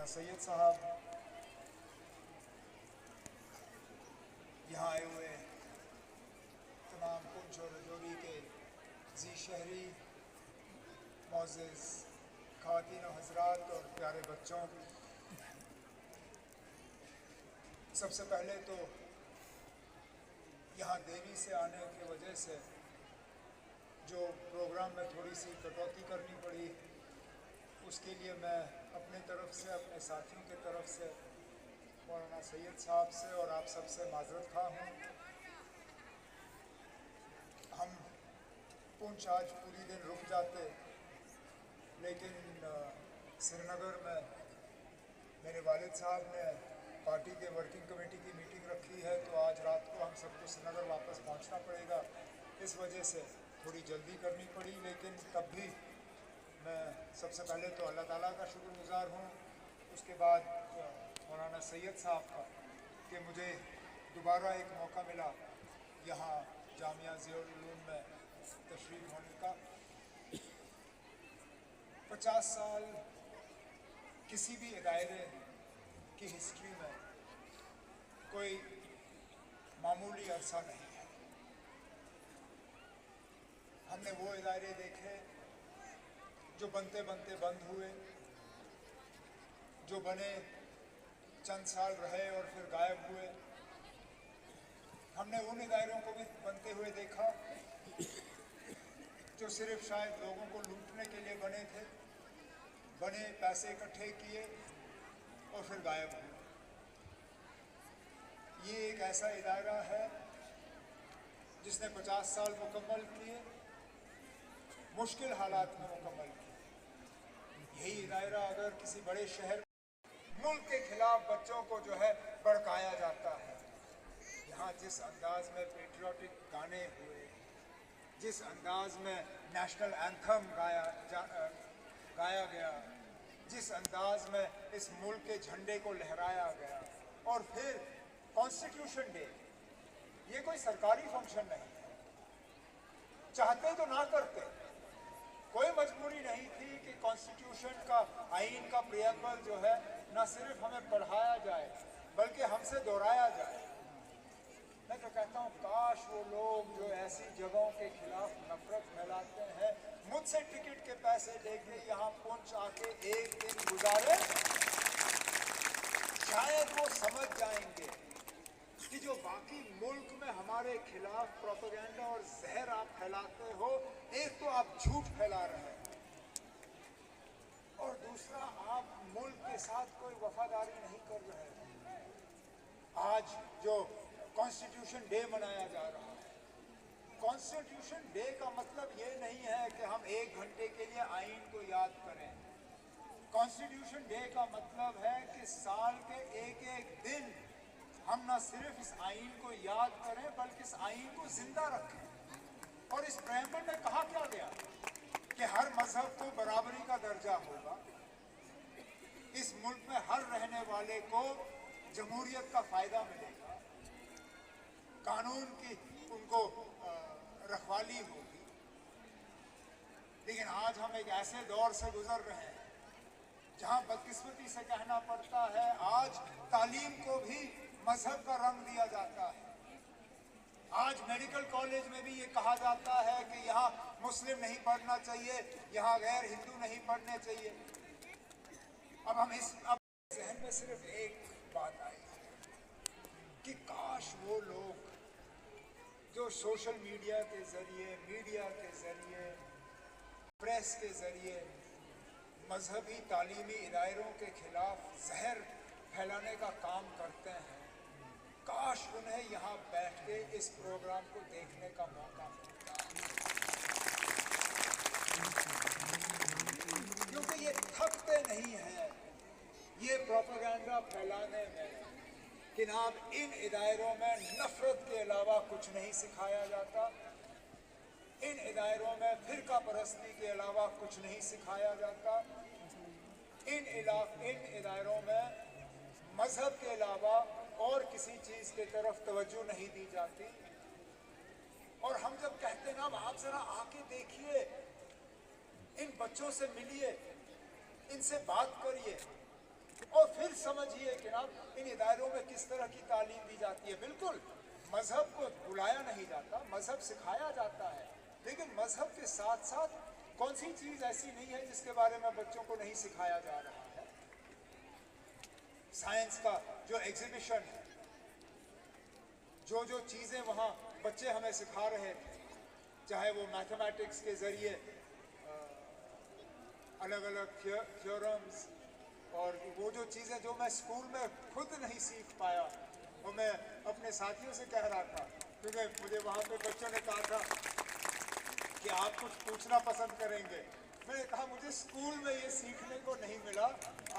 सैयद साहब, यहाँ आए हुए तमाम पुंछ और रजौरी के जी शहरी, मोअज़्ज़िज़ ख़वातीन व हज़रात और प्यारे बच्चों, सबसे पहले तो यहाँ देरी से आने की वजह से जो प्रोग्राम में थोड़ी सी कटौती करनी पड़ी, उसके लिए मैं अपने तरफ से, अपने साथियों की तरफ से, मौलाना सैयद साहब से और आप सबसे माज़रत खा हूँ। हम पुंछ आज पूरी दिन रुक जाते, लेकिन श्रीनगर में मेरे वालिद साहब ने पार्टी के वर्किंग कमेटी की मीटिंग रखी है, तो आज रात को हम सबको श्रीनगर वापस पहुंचना पड़ेगा। इस वजह से थोड़ी जल्दी करनी पड़ी, लेकिन तब भी मैं सबसे पहले तो अल्लाह ताला का शुक्रगुज़ार हूँ, उसके बाद मौलाना सैयद साहब का कि मुझे दोबारा एक मौका मिला यहाँ जामिया ज़ियाउल उलूम में तशरीफ़ होने का। 50 साल किसी भी इदारे की हिस्ट्री में कोई मामूली अरसा नहीं है। हमने वो इदारे देखे जो बनते बनते बंद हुए, जो बने चंद साल रहे और फिर गायब हुए। हमने उन इदारों को भी बनते हुए देखा जो सिर्फ शायद लोगों को लूटने के लिए बने थे, बने, पैसे इकट्ठे किए और फिर गायब हुए। ये एक ऐसा इदारा है जिसने 50 साल मुकम्मल किए, मुश्किल हालात में मुकम्मल किए। यही इदारा अगर किसी बड़े शहर मुल्क के खिलाफ बच्चों को जो है भड़काया जाता है, यहाँ जिस अंदाज में पेट्रियाटिक गाने हुए, जिस अंदाज में नेशनल एंथम गाया गया, जिस अंदाज में इस मुल्क के झंडे को लहराया गया, और फिर कॉन्स्टिट्यूशन डे, ये कोई सरकारी फंक्शन नहीं है। चाहते तो ना करते, कोई मजबूरी नहीं थी कि कॉन्स्टिट्यूशन का, आइन का प्रियम्बल जो है न सिर्फ हमें पढ़ाया जाए बल्कि हमसे दोहराया जाए। मैं तो कहता हूँ काश वो लोग जो ऐसी जगहों के खिलाफ नफरत फैलाते हैं मुझसे टिकट के पैसे लेके यहाँ पुंछ आके एक दिन गुजारे, शायद वो समझ जाएंगे कि जो बाकी मुल्क में हमारे खिलाफ प्रोपेगेंडा और जहर आप फैलाते हो, एक तो आप झूठ फैला रहे हैं और दूसरा आप मुल्क के साथ कोई वफादारी नहीं कर रहे हैं। आज जो कॉन्स्टिट्यूशन डे मनाया जा रहा है, कॉन्स्टिट्यूशन डे का मतलब ये नहीं है कि हम 1 घंटे के लिए आइन को याद करें। कॉन्स्टिट्यूशन डे का मतलब है कि साल के एक एक दिन हम न सिर्फ इस आइन को याद करें बल्कि इस आइन को जिंदा रखें। और इस प्रेम्बल में कहा क्या गया कि हर मजहब को बराबरी का दर्जा होगा, इस मुल्क में हर रहने वाले को जमहूरियत का फायदा मिलेगा, कानून की उनको रखवाली होगी। लेकिन आज हम एक ऐसे दौर से गुजर रहे हैं जहां बदकिस्मती से कहना पड़ता है आज तालीम को भी मजहब का रंग दिया जाता है। आज मेडिकल कॉलेज में भी ये कहा जाता है कि यहाँ मुस्लिम नहीं पढ़ना चाहिए, यहाँ गैर हिंदू नहीं पढ़ने चाहिए। अब जहन में सिर्फ एक बात आई कि काश वो लोग जो सोशल मीडिया के जरिए, मीडिया के जरिए, प्रेस के जरिए मजहबी तालीमी इदारों के खिलाफ जहर फैलाने का काम करते हैं, काश उन्हें यहाँ बैठ के इस प्रोग्राम को देखने का मौका मिलता, क्योंकि ये थकते नहीं हैं ये प्रोपेगेंडा फैलाने में कि नाम इन इदारों में नफरत के अलावा कुछ नहीं सिखाया जाता, इन इदारों में फिरका परस्ती के अलावा कुछ नहीं सिखाया जाता, इन इदारों में मजहब के अलावा और किसी चीज़ के तरफ तवज्जो नहीं दी जाती। और हम जब कहते ना आप जरा आके देखिए, इन बच्चों से मिलिए, इनसे बात करिए और जनाब इन इदारों में किस तरह की तालीम दी जाती है। बिल्कुल मज़हब को बुलाया नहीं जाता, मज़हब सिखाया जाता है, लेकिन मज़हब के साथ साथ कौन सी चीज़ ऐसी नहीं है जिसके बारे में बच्चों को नहीं सिखाया जा रहा है। साइंस का जो एग्जीबिशन है, जो चीज़ें वहाँ बच्चे हमें सिखा रहे थे, चाहे वो मैथमेटिक्स के ज़रिए अलग अलग थ्योरम्स और वो जो चीज़ें जो मैं स्कूल में खुद नहीं सीख पाया, वो मैं अपने साथियों से कह रहा था, क्योंकि मुझे वहाँ पे बच्चों ने कहा था कि आप कुछ पूछना पसंद करेंगे। मैंने कहा मुझे स्कूल में ये सीखने को नहीं मिला,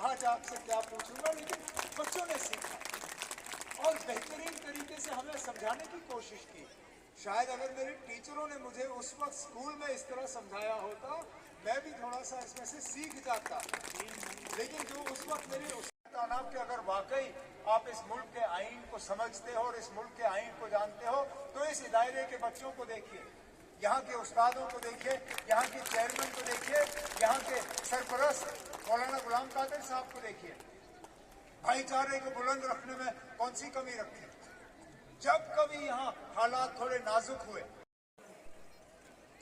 आज आपसे क्या पूछूंगा, लेकिन बच्चों ने सीखा और बेहतरीन तरीके से हमें समझाने की कोशिश की। शायद अगर मेरे टीचरों ने मुझे उस वक्त स्कूल में इस तरह समझाया होता, मैं भी थोड़ा सा इसमें से सीख जाता। लेकिन जो उस वक्त मेरी उस तानाब के अगर वाकई आप इस मुल्क के आइन को समझते हो और इस मुल्क के आइन को जानते हो, तो इस दायरे के बच्चों को देखिए, यहाँ के उस्तादों को देखिए, यहाँ के चेयरमैन को देखिए, यहाँ के सरपरस्त मौलाना गुलाम कादिर साहब को देखिए। भाईचारे को बुलंद रखने में कौन सी कमी रखी। जब कभी यहाँ हालात थोड़े नाजुक हुए,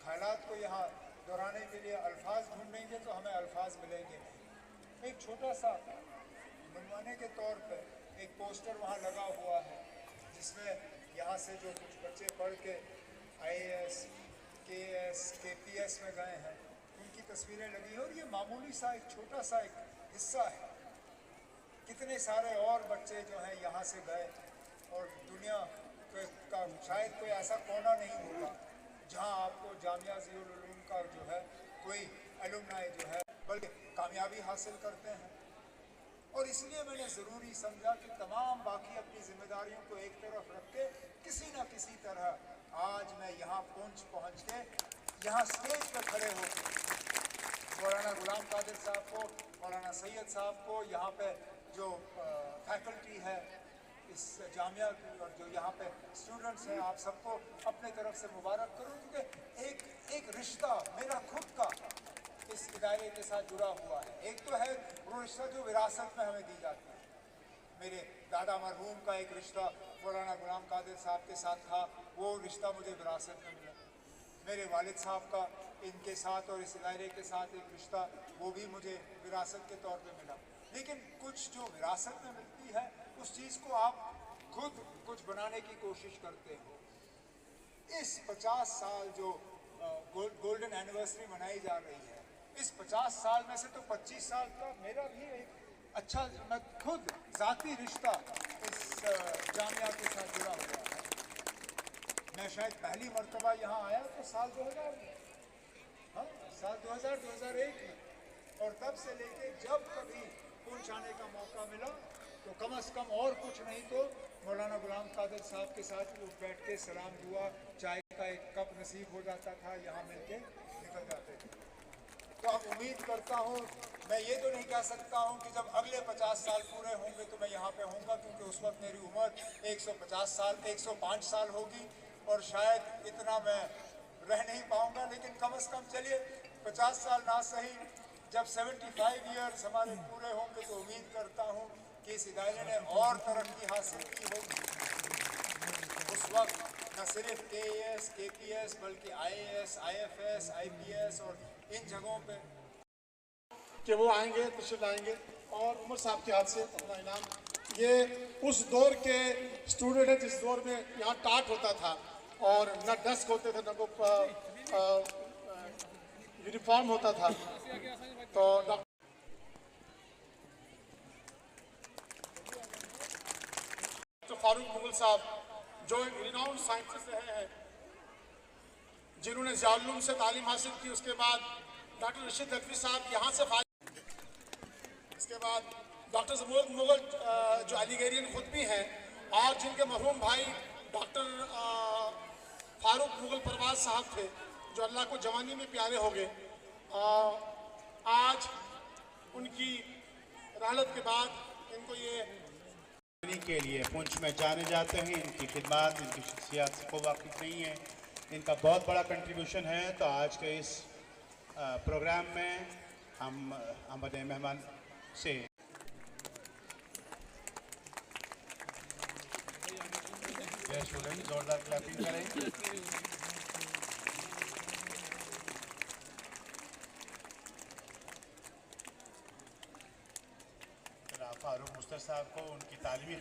हालात को यहाँ दोहराने के लिए अल्फाज ढूंढेंगे तो हमें अल्फाज मिलेंगे नहीं। एक छोटा सा नमूने के तौर पर एक पोस्टर वहाँ लगा हुआ है, जिसमें यहाँ से जो कुछ बच्चे पढ़ के IAS, KS, KPS में गए हैं, उनकी तस्वीरें लगी हैं। और ये मामूली सा एक छोटा सा एक हिस्सा है। कितने सारे और बच्चे जो हैं यहाँ से गए, और दुनिया का शायद कोई ऐसा कोना नहीं होगा जहाँ आपको जामिया ज़ियुल उलूम का जो है कोई एलुमनाई जो है बल्कि कामयाबी हासिल करते हैं। और इसलिए मैंने ज़रूरी समझा कि तमाम बाकी अपनी जिम्मेदारियों को एक तरफ रख के किसी न किसी तरह आज मैं यहाँ पहुँच के यहाँ स्टेज पर खड़े हो मौलाना गुलाम कादिर साहब को, मौलाना सैयद साहब को, यहाँ पे जो फैकल्टी है इस जामिया की और जो यहाँ पे स्टूडेंट्स हैं, आप सबको अपने तरफ से मुबारक करूँ, क्योंकि एक रिश्ता मेरा खुद का इस इदारे के साथ जुड़ा हुआ है। एक तो है वो रिश्ता जो विरासत में हमें दी जाती है। मेरे दादा मरहूम का एक रिश्ता मौलाना गुलाम कादिर साहब के साथ था, वो रिश्ता मुझे विरासत में मिला। मेरे वालिद साहब का इनके साथ और इस इदारे के साथ एक रिश्ता, वो भी मुझे विरासत के तौर पे मिला। लेकिन कुछ जो विरासत में मिलती है, उस चीज़ को आप खुद कुछ बनाने की कोशिश करते हो। इस 50 साल जो गोल्डन एनिवर्सरी मनाई जा रही है, इस 50 साल में से तो 25 साल का मेरा भी एक अच्छा, मैं खुद ज़ाती रिश्ता इस जामिया के साथ जुड़ा हुआ है। मैं शायद पहली मरतबा यहाँ आया तो साल 2000 में, हाँ साल 2000-2001 में, और तब से लेके जब कभी पूंछ आने का मौका मिला तो कम से कम और कुछ नहीं तो मौलाना गुलाम कादिर साहब के साथ उठ बैठ के सलाम दुआ, चाय का एक कप नसीब हो जाता था, यहाँ मिलके निकल जाते थे। तो अब उम्मीद करता हूँ, मैं ये तो नहीं कह सकता हूँ कि जब अगले 50 साल पूरे होंगे तो मैं यहाँ पे होऊंगा, क्योंकि उस वक्त मेरी उम्र 150 साल 105 साल होगी और शायद इतना मैं रह नहीं पाऊँगा। लेकिन कम से कम चलिए 50 साल ना सही, जब 75 ईयर्स हमारे पूरे होंगे तो उम्मीद करता हूँ कि इस इदारे ने और तरक्की हासिल की होगी। उस वक्त न सिर्फ KAS, KPS बल्कि IAS, IFS, IPS और इन जगहों पे कि वो आएंगे, तशरीफ लाएंगे और उमर साहब के हाथ से अपना इनाम, ये उस दौर के स्टूडेंट है जिस दौर में यहाँ टाट होता था और न डेस्क होते थे, न को यूनिफॉर्म होता था। तो डॉक्टर फारूक मुगल साहब जो रिनाउंड साइंटिस्ट रहे हैं, जिन्होंने ज़ियाउल से तालीम हासिल की, उसके बाद डॉक्टर रशीद नकवी साहब यहाँ से इसके बाद डॉक्टर जमूद मुगल जो अलीगेरियन खुद भी हैं और जिनके मरहूम भाई डॉक्टर फारूक मुगल परवाज साहब थे, जो अल्लाह को जवानी में प्यारे हो गए। आज उनकी रहलत के बाद इनको ये के लिए पुंछ में जाने जाते हैं। इनकी खिदमत, इनकी शख्सियत से को वाकिफ नहीं है, इनका बहुत बड़ा कंट्रीब्यूशन है। तो आज के इस प्रोग्राम में हम हमारे मेहमान से मेरे स्टूडेंट जोरदार क्लैपिंग करें। फारूक मुस्तर साहब को उनकी तालीमी